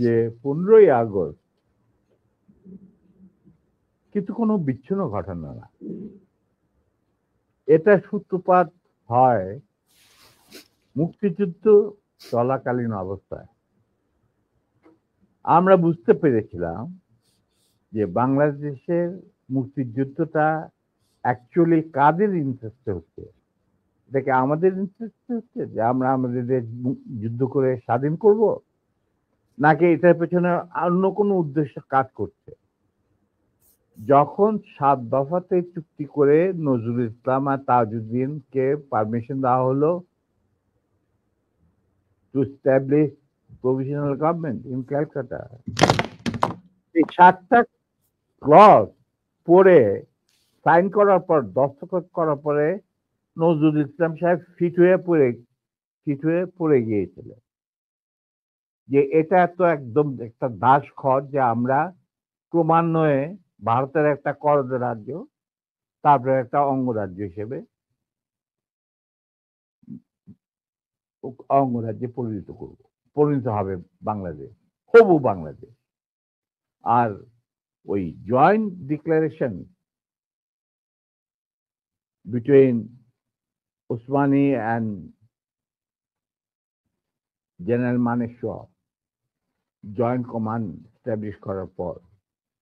যে 15ই আগস্ট কিন্তু কোনো বিচ্ছিন্ন ঘটনা না, এটা সূত্রপাত হয় মুক্তিযুদ্ধ চলাকালীন অবস্থায়। আমরা বুঝতে পেরেছিলাম যে বাংলাদেশের মুক্তিযুদ্ধটা অ্যাকচুয়ালি কাদের ইন্টারেস্টে হচ্ছে। দেখে আমাদের ইন্টারেস্টে হচ্ছে যে আমরা আমাদের দেশ যুদ্ধ করে স্বাধীন করব, নাকি এটার পেছনে অন্য কোনো উদ্দেশ্য কাজ করছে। যখন 7 দফাতে চুক্তি করে নজরুল ইসলাম আর তাজউদ্দিনকে পারমিশন দেওয়া হলো to establish provisional government in Calcutta, এই 7টা ক্লজ পড়ে সাইন করার পর, দস্তখত করার পরে নজরুল ইসলাম সাহেব ফিট হয়ে পড়ে গিয়েছিলেন যে এটা তো একদম একটা দাস খত যে আমরা ক্রমান্বয়ে ভারতের একটা করদ রাজ্য, তারপরে একটা অঙ্গরাজ্য হিসেবে অঙ্গরাজ্যে পরিণত হবে বাংলাদেশ, হবু বাংলাদেশ। আর ওই joint declaration between Usmani and general Manekshaw joint command establish করার পর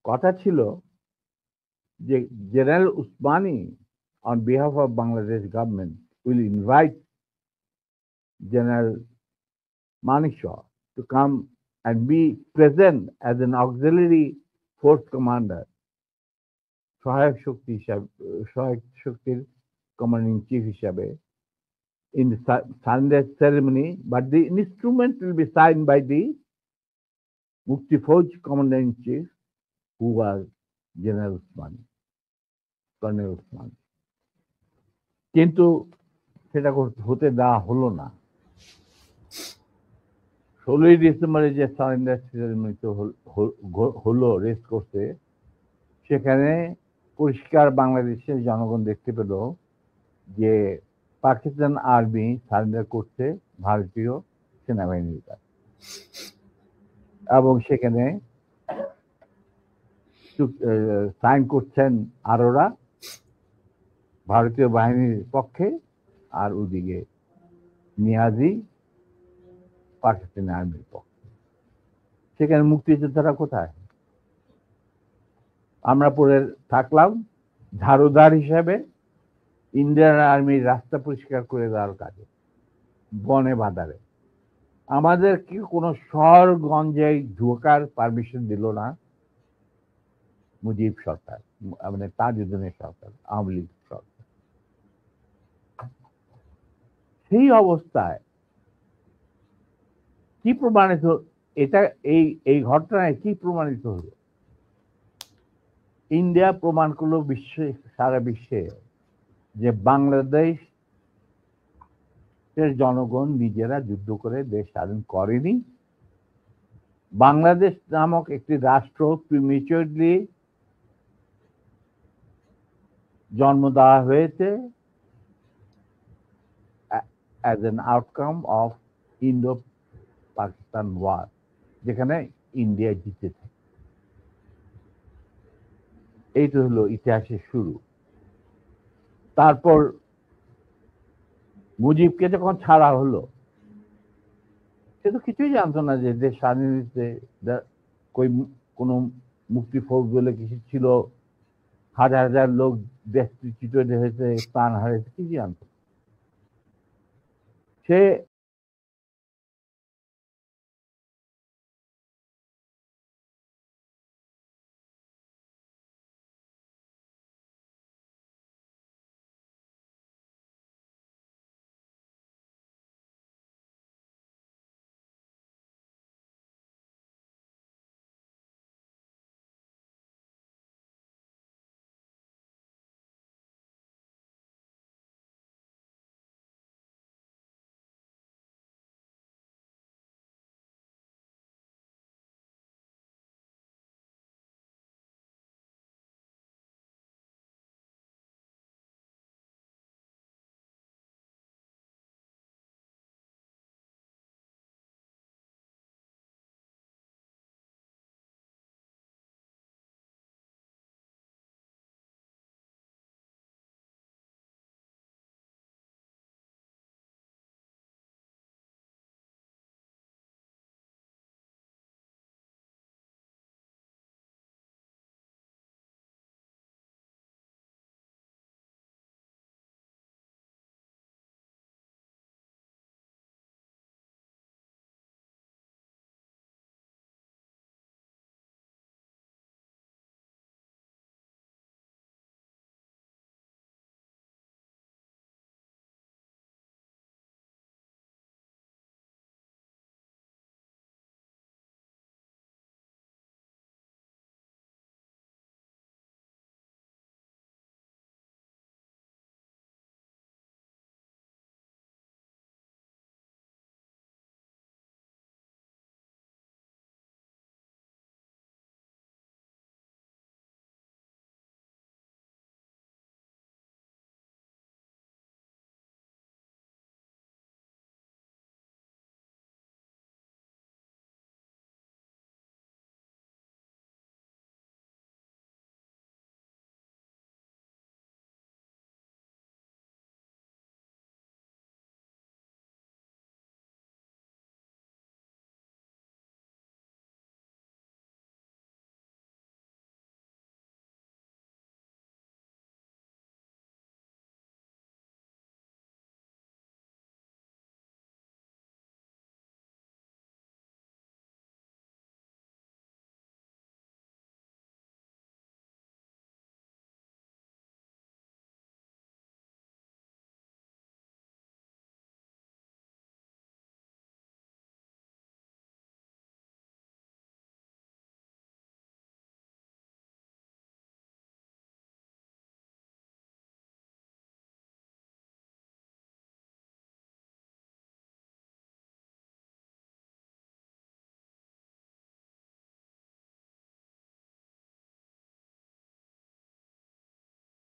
কথা ছিল যে general Usmani on behalf of Bangladesh government will invite General Manekshaw to come and be present as an auxiliary force commander, সহায়ক শক্তির কমান্ডিং চিফ হিসাবে in the surrender ceremony, but the instrument will be signed by the Mukti Fauj commander in chief, who was General Usmani, Colonel Usmani. কিন্তু সেটা হতে দেওয়া হলো না। 16ই ডিসেম্বরে যে সারেন্ডার সেরেমনিতে হলো রেস করতে, সেখানে পরিষ্কার বাংলাদেশের জনগণ দেখতে পেল যে পাকিস্তান আর্মি সারেন্ডার করছে ভারতীয় সেনাবাহিনীর কাছে, এবং সেখানে সাইন করছেন আরোরা ভারতীয় বাহিনীর পক্ষে, আর ওদিকে নিয়াজি পাকিস্তানি আর্মির পক্ষে। সেখানে মুক্তিযোদ্ধারা কোথায়? আমরা পড়ে থাকলাম ঝাড়ুদার হিসাবে ইন্ডিয়ান আর্মির রাস্তা পরিষ্কার করে দেওয়ার কাজে, বনে বাদারে। আমাদের কি কোনো শহরগঞ্জে ঢোকার পারমিশন দিল না মুজিব সরকার, মানে তাজউদ্দিনের সরকার, আওয়ামী লীগ সরকার। সেই অবস্থায় কি প্রমাণিত, এটা এই ঘটনায় কি প্রমাণিত হলো? ইন্ডিয়া প্রমাণ করলো সারা বিশ্বে যে বাংলাদেশের জনগণ নিজেরা যুদ্ধ করে দেশ স্বাধীন করেনি। বাংলাদেশ নামক একটি রাষ্ট্র প্রিমেচুরলি জন্ম দেওয়া হয়েছে as an outcome of Indo-Pakistan war, যেখানে ইন্ডিয়া জিতেছে। এইটা হলো ইতিহাসের শুরু। তারপর মুজিবকে যখন ছাড়া হলো, সে তো কিছুই জানতো না যে দেশ স্বাধীন হয়েছে, কোনো মুক্তি ফৌজ বলে কিছু ছিল, হাজার হাজার লোক দেশচ্যুত হয়েছে, প্রাণ হারিয়েছে, কি জানতো। সে